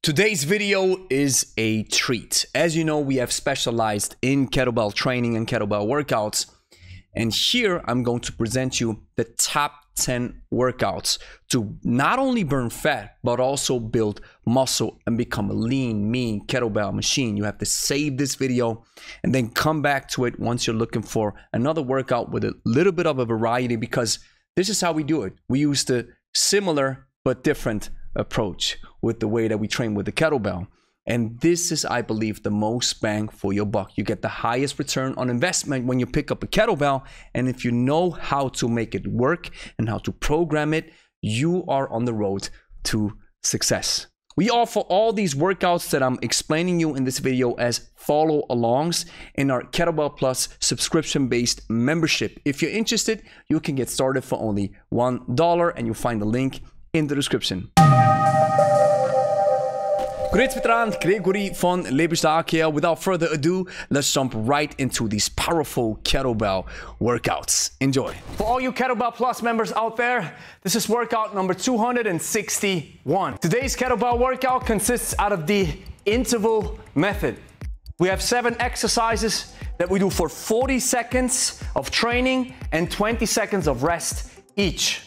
Today's video is a treat. As you know, we have specialized in kettlebell training and kettlebell workouts. And here I'm going to present you the top 10 workouts to not only burn fat, but also build muscle and become a lean, mean kettlebell machine. You have to save this video and then come back to it once you're looking for another workout with a little bit of a variety, because this is how we do it. We use the similar but different approach with the way that we train with the kettlebell. And this is, I believe, the most bang for your buck. You get the highest return on investment when you pick up a kettlebell. And if you know how to make it work and how to program it, you are on the road to success. We offer all these workouts that I'm explaining you in this video as follow-alongs in our Kettlebell Plus subscription-based membership. If you're interested, you can get started for only $1, and you'll find the link in the description. Great veteran, Gregory von Lebe here. Without further ado, let's jump right into these powerful kettlebell workouts. Enjoy. For all you Kettlebell Plus members out there, this is workout number 261. Today's kettlebell workout consists out of the interval method. We have 7 exercises that we do for 40 seconds of training and 20 seconds of rest each.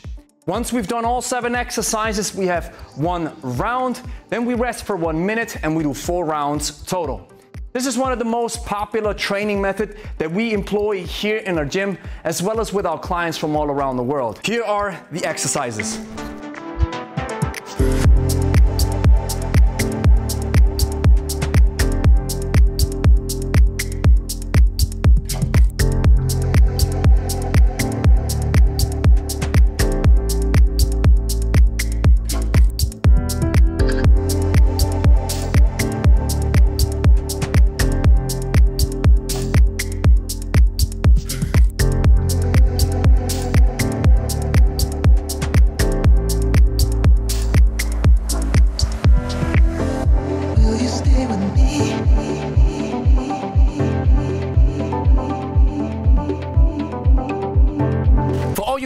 Once we've done all 7 exercises, we have 1 round, then we rest for 1 minute, and we do 4 rounds total. This is one of the most popular training methods that we employ here in our gym, as well as with our clients from all around the world. Here are the exercises.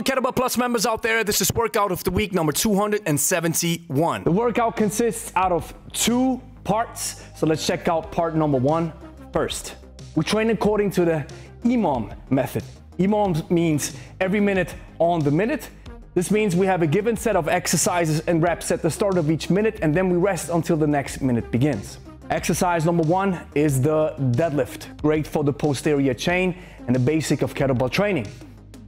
Kettlebell Plus members out there, this is workout of the week number 271. The workout consists out of 2 parts, so let's check out part number 1 first. We train according to the EMOM method. EMOM means every minute on the minute. This means we have a given set of exercises and reps at the start of each minute, and then we rest until the next minute begins. Exercise number 1 is the deadlift, great for the posterior chain and the basic of kettlebell training.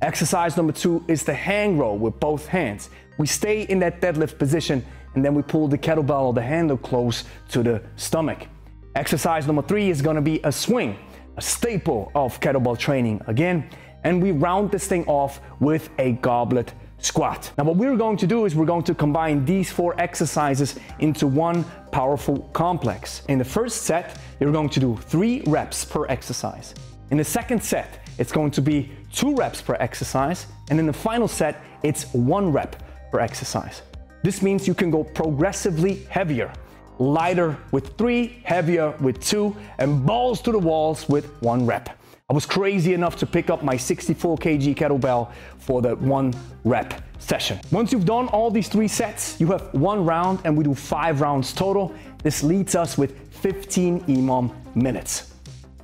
Exercise number 2 is the hang row with both hands. We stay in that deadlift position and then we pull the kettlebell or the handle close to the stomach. Exercise number 3 is going to be a swing, a staple of kettlebell training again, and we round this thing off with a goblet squat. Now what we're going to do is we're going to combine these 4 exercises into one powerful complex. In the first set, you're going to do 3 reps per exercise. In the second set, it's going to be 2 reps per exercise, and in the final set, it's 1 rep per exercise. This means you can go progressively heavier, lighter with 3, heavier with 2, and balls to the walls with 1 rep. I was crazy enough to pick up my 64 kg kettlebell for the 1 rep session. Once you've done all these 3 sets, you have 1 round, and we do 5 rounds total. This leads us with 15 EMOM minutes.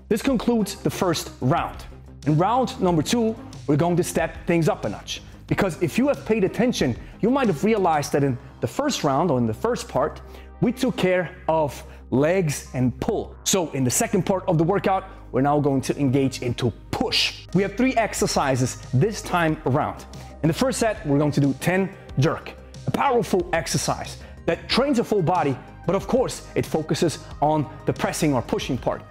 This concludes the first round. In round number 2, we're going to step things up a notch. Because if you have paid attention, you might have realized that in the first round, or in the first part, we took care of legs and pull. So in the second part of the workout, we're now going to engage into push. We have 3 exercises this time around. In the first set, we're going to do 10 jerk, a powerful exercise that trains a full body, but of course, it focuses on the pressing or pushing part.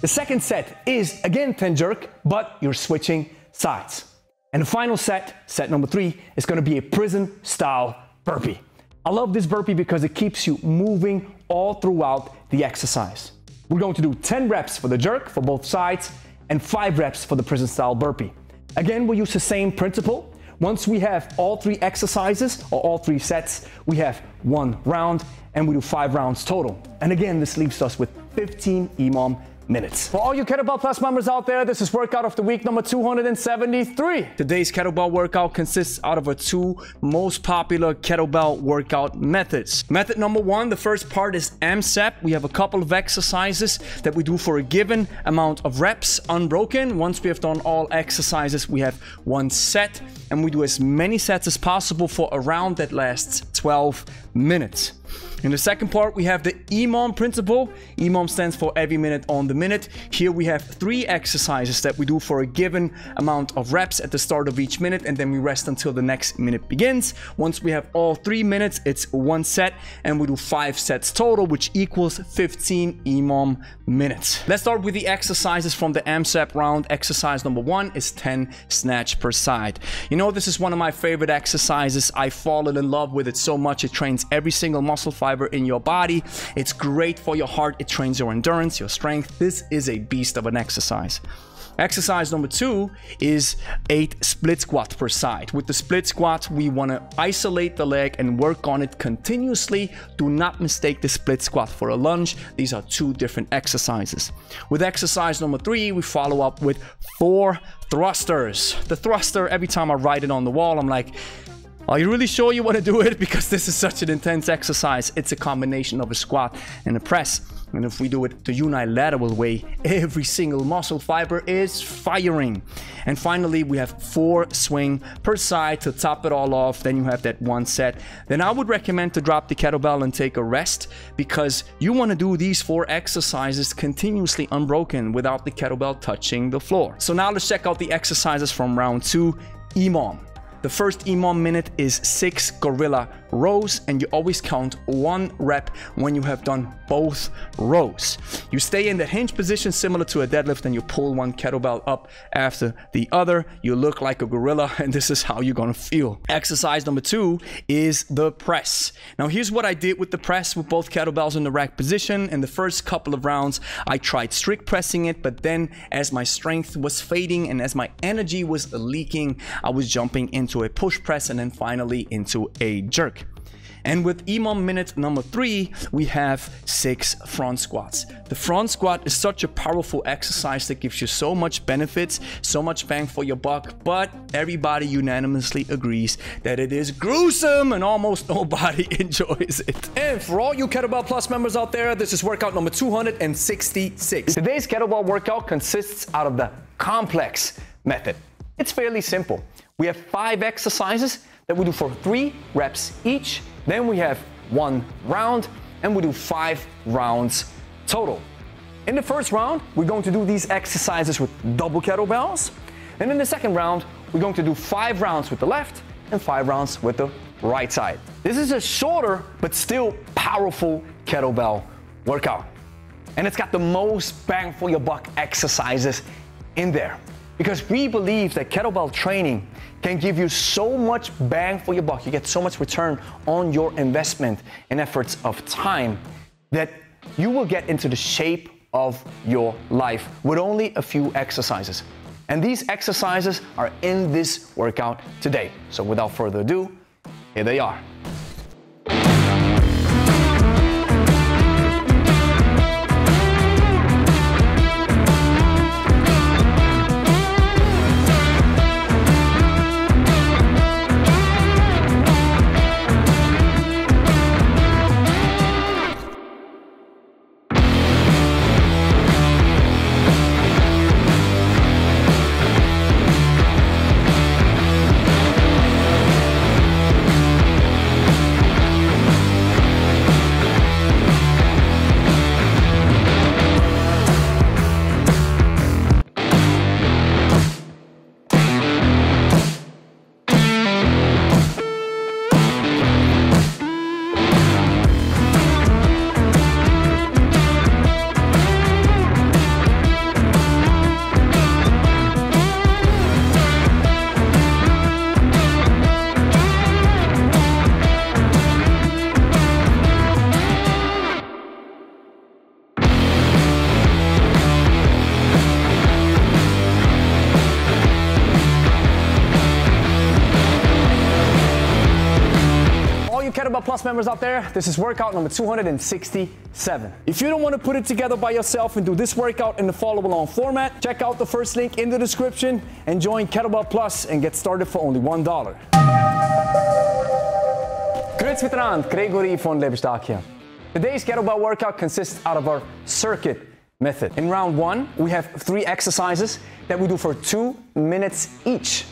The second set is again 10 jerk, but you're switching sides. And the final set, set number 3, is going to be a prison style burpee. I love this burpee because it keeps you moving all throughout the exercise. We're going to do 10 reps for the jerk for both sides and 5 reps for the prison style burpee. Again, we'll use the same principle. Once we have all 3 exercises or all 3 sets, we have 1 round and we do 5 rounds total. And again, this leaves us with 15 EMOM minutes. For all you Kettlebell Plus members out there, this is workout of the week number 273. Today's kettlebell workout consists out of our two most popular kettlebell workout methods. Method number one, the first part is AMSEP. We have a couple of exercises that we do for a given amount of reps unbroken. Once we have done all exercises, we have one set, and we do as many sets as possible for a round that lasts 12 minutes. In the second part, we have the EMOM principle. EMOM stands for every minute on the minute. Here we have 3 exercises that we do for a given amount of reps at the start of each minute, and then we rest until the next minute begins. Once we have all 3 minutes, it's 1 set, and we do 5 sets total, which equals 15 EMOM minutes. Let's start with the exercises from the AMSEP round. Exercise number 1 is 10 snatch per side. You know, this is one of my favorite exercises. I've fallen in love with it so much. It trains every single muscle fiber in your body. It's great for your heart. It trains your endurance, your strength. This is a beast of an exercise. Exercise number 2 is 8 split squat per side. With the split squat, we want to isolate the leg and work on it continuously. Do not mistake the split squat for a lunge. These are 2 different exercises. With exercise number 3, we follow up with 4 thrusters. The thruster, every time I write it on the wall, I'm like, are you really sure you want to do it? Because this is such an intense exercise. It's a combination of a squat and a press. And if we do it the unilateral way, every single muscle fiber is firing. And finally, we have 4 swing per side to top it all off. Then you have that 1 set. Then I would recommend to drop the kettlebell and take a rest, because you want to do these 4 exercises continuously unbroken without the kettlebell touching the floor. So now let's check out the exercises from round 2, EMOM. The first EMOM minute is 6 gorilla rows, and you always count 1 rep when you have done both rows. You stay in the hinge position similar to a deadlift, and you pull 1 kettlebell up after the other. You look like a gorilla, and this is how you're gonna feel. Exercise number 2 is the press. Now here's what I did with the press with both kettlebells in the rack position. In the first couple of rounds, I tried strict pressing it, but then as my strength was fading and as my energy was leaking, I was jumping into a push press and then finally into a jerk. And with EMOM minute number 3, we have 6 front squats. The front squat is such a powerful exercise that gives you so much benefits, so much bang for your buck, but everybody unanimously agrees that it is gruesome and almost nobody enjoys it. And for all you Kettlebell Plus members out there, this is workout number 266. Today's kettlebell workout consists out of the complex method. It's fairly simple. We have 5 exercises that we do for 3 reps each. Then we have 1 round, and we do 5 rounds total. In the first round, we're going to do these exercises with double kettlebells. And in the second round, we're going to do 5 rounds with the left and 5 rounds with the right side. This is a shorter, but still powerful kettlebell workout. And it's got the most bang for your buck exercises in there, because we believe that kettlebell training can give you so much bang for your buck. You get so much return on your investment and efforts of time that you will get into the shape of your life with only a few exercises. And these exercises are in this workout today. So without further ado, here they are. members out there, this is workout number 267. If you don't want to put it together by yourself and do this workout in the follow along format, check out the first link in the description and join Kettlebell Plus and get started for only $1. Grüezi miteinander, Gregory von Lebe hier. Today's kettlebell workout consists out of our circuit method. In round 1, we have 3 exercises that we do for 2 minutes each.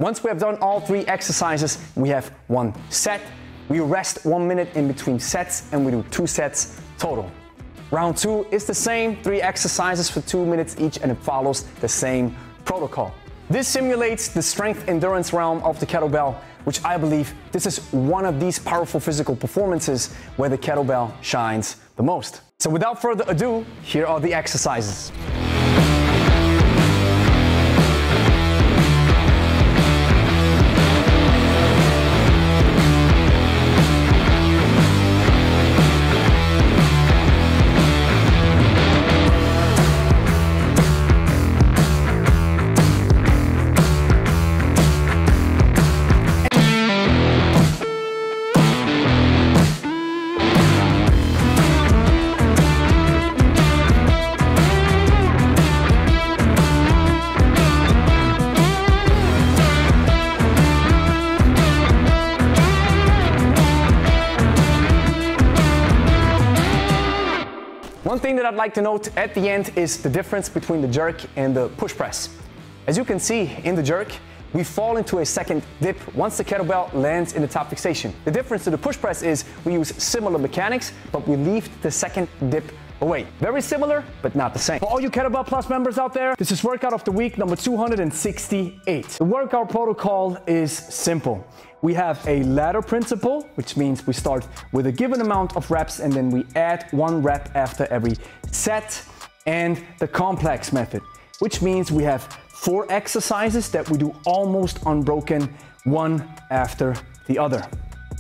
Once we have done all 3 exercises, we have 1 set. We rest 1 minute in between sets and we do 2 sets total. Round 2 is the same, 3 exercises for 2 minutes each, and it follows the same protocol. This simulates the strength endurance realm of the kettlebell, which I believe this is one of these powerful physical performances where the kettlebell shines the most. So without further ado, here are the exercises. One thing that I'd like to note at the end is the difference between the jerk and the push press. As you can see in the jerk, we fall into a second dip once the kettlebell lands in the top fixation. The difference to the push press is we use similar mechanics, but we leave the second dip away. Very similar, but not the same. For all you Kettlebell Plus members out there, this is workout of the week number 268. The workout protocol is simple. We have a ladder principle, which means we start with a given amount of reps and then we add 1 rep after every set, and the complex method, which means we have 4 exercises that we do almost unbroken, one after the other.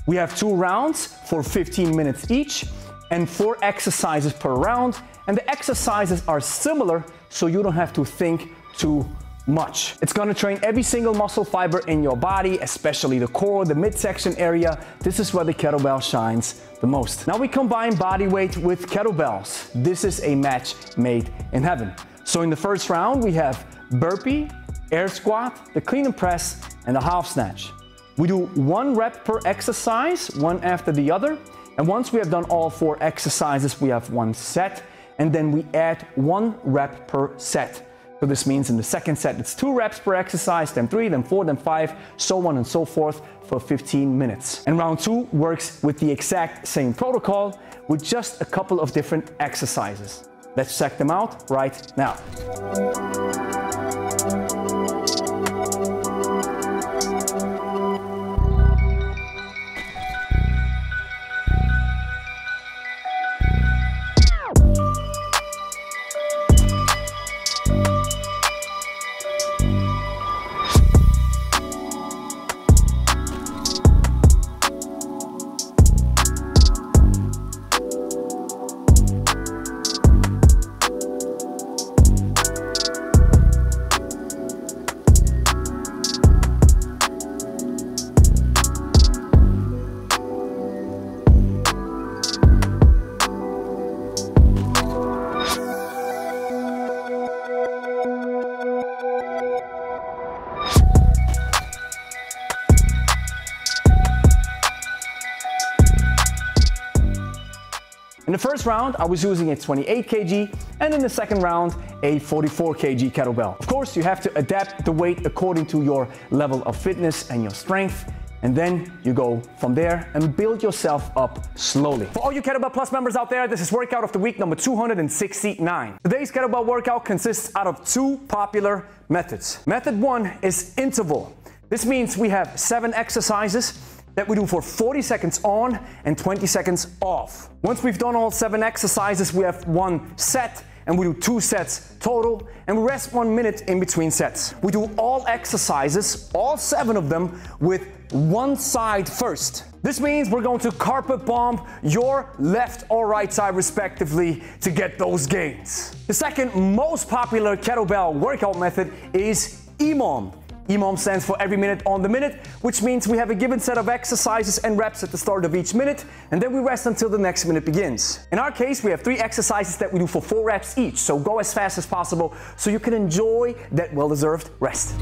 We have 2 rounds for 15 minutes each and 4 exercises per round, and the exercises are similar so you don't have to think too much. It's gonna train every single muscle fiber in your body, especially the core, the midsection area. This is where the kettlebell shines the most. Now we combine body weight with kettlebells. This is a match made in heaven. So in the first round, we have burpee, air squat, the clean and press, and the half snatch. We do 1 rep per exercise, one after the other. And once we have done all 4 exercises, we have 1 set, and then we add 1 rep per set. So this means in the second set, it's 2 reps per exercise, then 3, then 4, then 5, so on and so forth for 15 minutes. And round 2 works with the exact same protocol with just a couple of different exercises. Let's check them out right now. In the first round, I was using a 28 kg, and in the second round, a 44 kg kettlebell. Of course, you have to adapt the weight according to your level of fitness and your strength, and then you go from there and build yourself up slowly. For all you Kettlebell Plus members out there, this is workout of the week number 269. Today's kettlebell workout consists out of 2 popular methods. Method 1 is interval. This means we have 7 exercises that we do for 40 seconds on and 20 seconds off. Once we've done all 7 exercises, we have 1 set and we do 2 sets total, and we rest 1 minute in between sets. We do all exercises, all 7 of them, with one side first. This means we're going to carpet bomb your left or right side respectively to get those gains. The second most popular kettlebell workout method is EMOM. EMOM stands for every minute on the minute, which means we have a given set of exercises and reps at the start of each minute, and then we rest until the next minute begins. In our case, we have 3 exercises that we do for 4 reps each, so go as fast as possible so you can enjoy that well-deserved rest.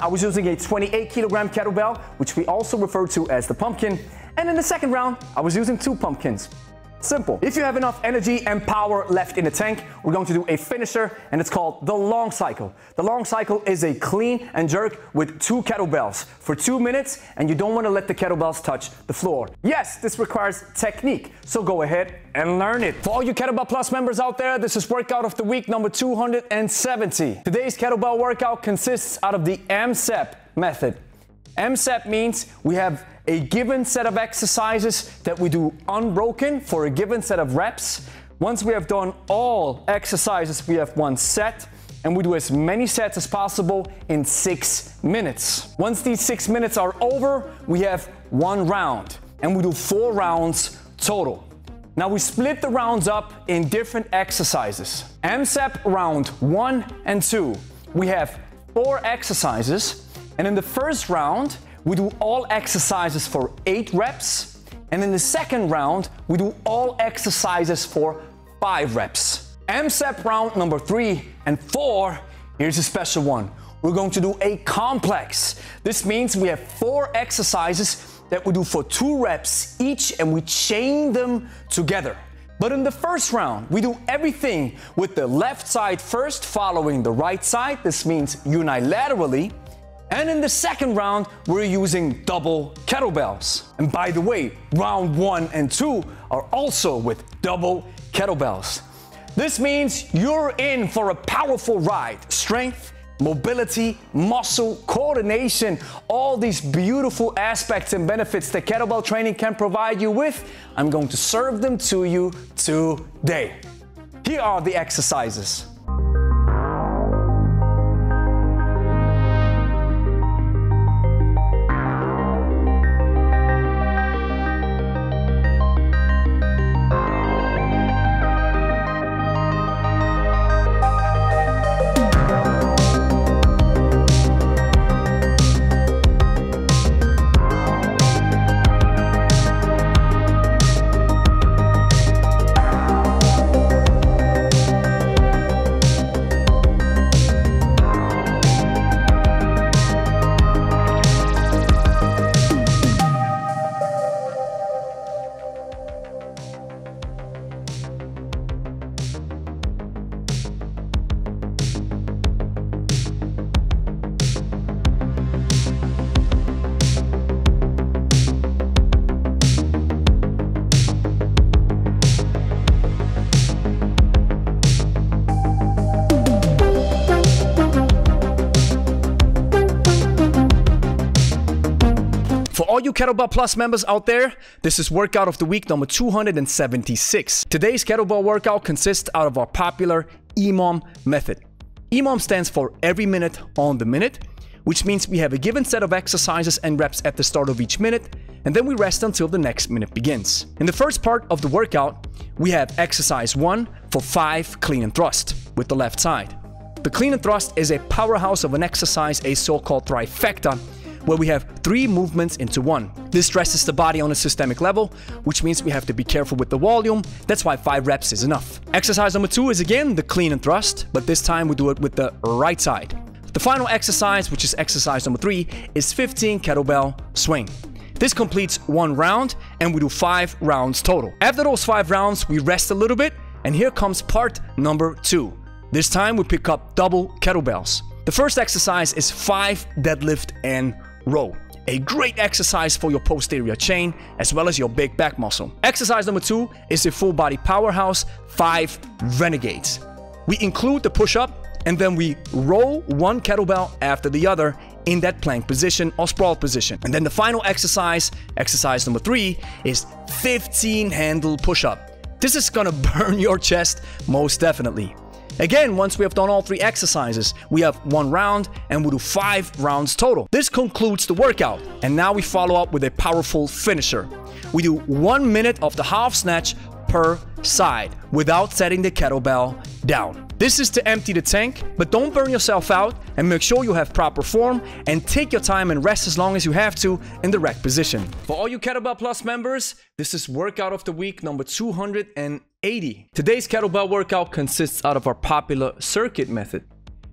I was using a 28 kilogram kettlebell, which we also refer to as the pumpkin. And in the second round, I was using 2 pumpkins. Simple. If you have enough energy and power left in the tank, we're going to do a finisher, and it's called the long cycle. The long cycle is a clean and jerk with 2 kettlebells for 2 minutes, and you don't want to let the kettlebells touch the floor. Yes, this requires technique, so go ahead and learn it. For all you Kettlebell Plus members out there, this is workout of the week number 270. Today's kettlebell workout consists out of the MSEP method. MSEP means we have a given set of exercises that we do unbroken for a given set of reps. Once we have done all exercises, we have 1 set, and we do as many sets as possible in 6 minutes. Once these 6 minutes are over, we have 1 round, and we do 4 rounds total. Now we split the rounds up in different exercises. MSEP round 1 and 2, we have 4 exercises, and in the first round, we do all exercises for 8 reps, and in the second round, we do all exercises for 5 reps. MSEP round number 3 and 4, here's a special one. We're going to do a complex. This means we have 4 exercises that we do for 2 reps each, and we chain them together. But in the first round, we do everything with the left side first, following the right side. This means unilaterally. And in the second round, we're using double kettlebells. And by the way, round 1 and 2 are also with double kettlebells. This means you're in for a powerful ride. Strength, mobility, muscle, coordination, all these beautiful aspects and benefits that kettlebell training can provide you with, I'm going to serve them to you today. Here are the exercises. all you Kettlebell Plus members out there, this is workout of the week number 276. Today's kettlebell workout consists out of our popular EMOM method. EMOM stands for every minute on the minute, which means we have a given set of exercises and reps at the start of each minute, and then we rest until the next minute begins. In the first part of the workout, we have exercise 1 for 5 clean and thrust with the left side. The clean and thrust is a powerhouse of an exercise, a so-called trifecta, where we have 3 movements into one. This stresses the body on a systemic level, which means we have to be careful with the volume. That's why 5 reps is enough. Exercise number 2 is again the clean and thrust, but this time we do it with the right side. The final exercise, which is exercise number 3, is 15 kettlebell swing. This completes 1 round, and we do 5 rounds total. After those 5 rounds, we rest a little bit, and here comes part number 2. This time we pick up double kettlebells. The first exercise is 5 deadlift and row. A great exercise for your posterior chain as well as your big back muscle. Exercise number 2 is a full body powerhouse 5 renegades. We include the push-up and then we roll 1 kettlebell after the other in that plank position or sprawl position. And then the final exercise, exercise number 3, is 15 handle push-up. This is gonna burn your chest most definitely. Again, once we have done all 3 exercises, we have 1 round and we'll do 5 rounds total. This concludes the workout, and now we follow up with a powerful finisher. We do 1 minute of the half snatch per side without setting the kettlebell down. This is to empty the tank, but don't burn yourself out, and make sure you have proper form and take your time and rest as long as you have to in the rack position. For all you Kettlebell Plus members, this is workout of the week number 280. Today's kettlebell workout consists out of our popular circuit method.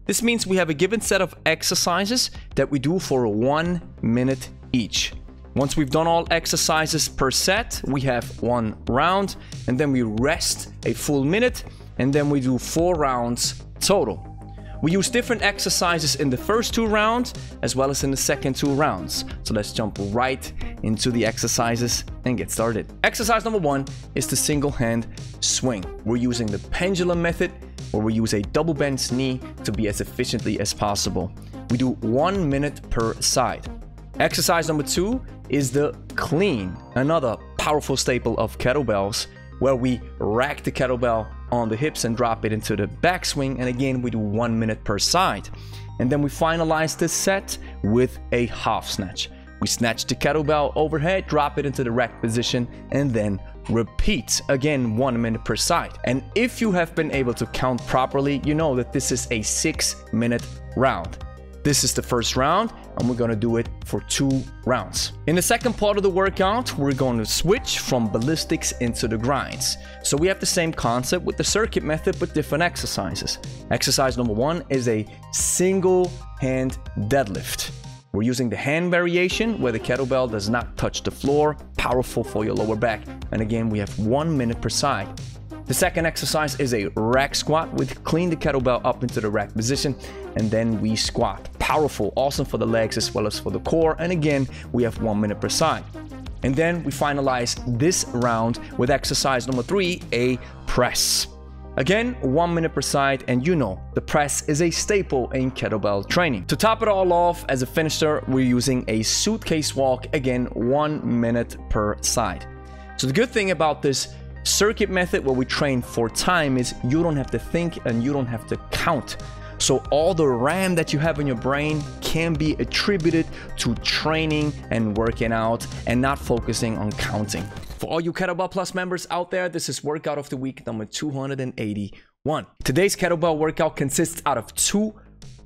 This means we have a given set of exercises that we do for 1 minute each. Once we've done all exercises per set, we have 1 round, and then we rest a full minute, and then we do 4 rounds total. We use different exercises in the first 2 rounds as well as in the second 2 rounds. So let's jump right into the exercises and get started. Exercise number 1 is the single hand swing. We're using the pendulum method, where we use a double bent knee to be as efficiently as possible. We do 1 minute per side. Exercise number 2 is the clean, another powerful staple of kettlebells, where we rack the kettlebell on the hips and drop it into the backswing, and again we do 1 minute per side. And then we finalize this set with a half snatch. We snatch the kettlebell overhead, drop it into the rack position, and then repeat again 1 minute per side. And if you have been able to count properly, you know that this is a 6-minute round. This is the first round, and we're gonna do it for 2 rounds. In the second part of the workout, we're going to switch from ballistics into the grinds. So we have the same concept with the circuit method, but different exercises. Exercise number 1 is a single hand deadlift. We're using the hand variation, where the kettlebell does not touch the floor, powerful for your lower back. And again, we have 1 minute per side. The second exercise is a rack squat. We clean the kettlebell up into the rack position, and then we squat. Powerful, awesome for the legs as well as for the core. And again, we have 1 minute per side. And then we finalize this round with exercise number 3, a press. Again, 1 minute per side, and you know, the press is a staple in kettlebell training. To top it all off, as a finisher, we're using a suitcase walk, again, 1 minute per side. So the good thing about this circuit method, where we train for time, is you don't have to think and you don't have to count. So all the RAM that you have in your brain can be attributed to training and working out and not focusing on counting. For all you Kettlebell Plus members out there, this is workout of the week number 281. Today's kettlebell workout consists out of 2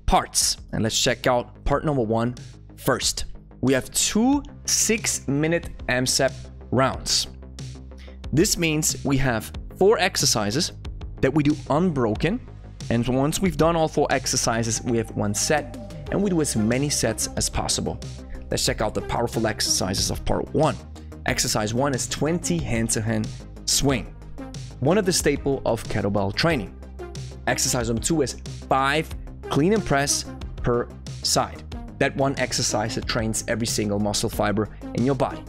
parts, and let's check out part number 1 first. We have 2 6-minute AMSEP rounds. This means we have 4 exercises that we do unbroken, and once we've done all 4 exercises, we have 1 set, and we do as many sets as possible. Let's check out the powerful exercises of part 1. Exercise 1 is 20 hand-to-hand swing, one of the staple of kettlebell training. Exercise number 2 is 5 clean and press per side. That one exercise that trains every single muscle fiber in your body.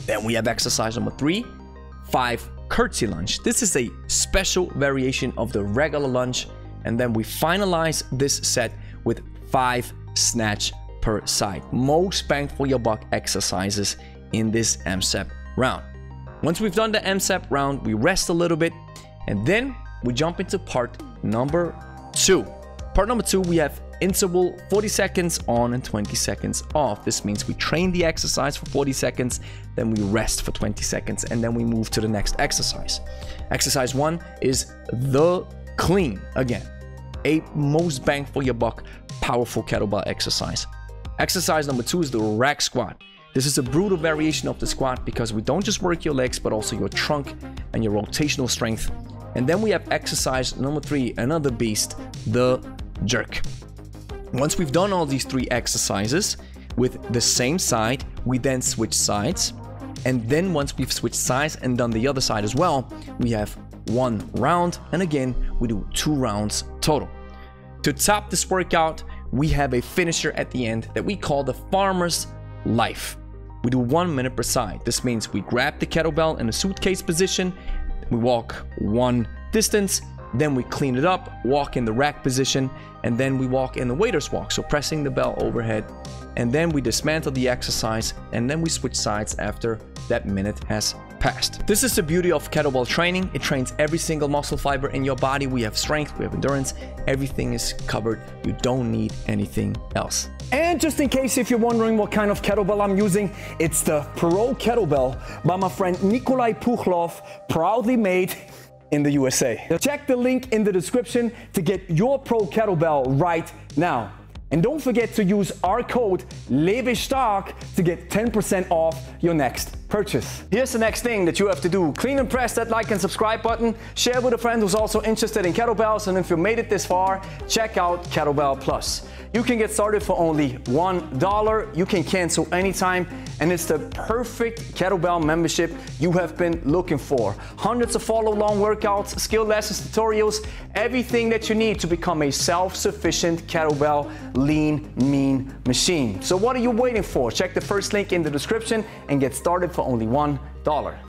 Then we have exercise number 3, 5 curtsy lunge. This is a special variation of the regular lunge, and then we finalize this set with 5 snatch per side. Most bang for your buck exercises in this AMSEP round. Once we've done the AMSEP round, we rest a little bit, and then we jump into part number 2. Part number 2, we have interval 40 seconds on and 20 seconds off. This means we train the exercise for 40 seconds, then we rest for 20 seconds, and then we move to the next exercise. Exercise 1 is the clean. Again, a most bang for your buck, powerful kettlebell exercise. Exercise number 2 is the rack squat. This is a brutal variation of the squat because we don't just work your legs, but also your trunk and your rotational strength. And then we have exercise number 3, another beast, the jerk. Once we've done all these 3 exercises with the same side, we then switch sides. And then once we've switched sides and done the other side as well, we have 1 round. And again, we do 2 rounds total. To top this workout, we have a finisher at the end that we call the farmer's life. We do 1 minute per side. This means we grab the kettlebell in a suitcase position, we walk 1 distance, then we clean it up, walk in the rack position, and then we walk in the waiter's walk, so pressing the bell overhead, and then we dismantle the exercise, and then we switch sides after that minute has passed. This is the beauty of kettlebell training. It trains every single muscle fiber in your body. We have strength, we have endurance, everything is covered. You don't need anything else. And just in case if you're wondering what kind of kettlebell I'm using, it's the Pro Kettlebell by my friend Nikolai Puchlov, proudly made in the USA. Check the link in the description to get your Pro Kettlebell right now. And don't forget to use our code Lebe to get 10% off your next purchase. Here's the next thing that you have to do. Clean and press that like and subscribe button. Share with a friend who's also interested in kettlebells. And if you made it this far, check out Kettlebell Plus. You can get started for only $1. You can cancel anytime. And it's the perfect kettlebell membership you have been looking for. Hundreds of follow-along workouts, skill lessons, tutorials, everything that you need to become a self-sufficient kettlebell lean, mean machine. So what are you waiting for? Check the first link in the description and get started for only $1.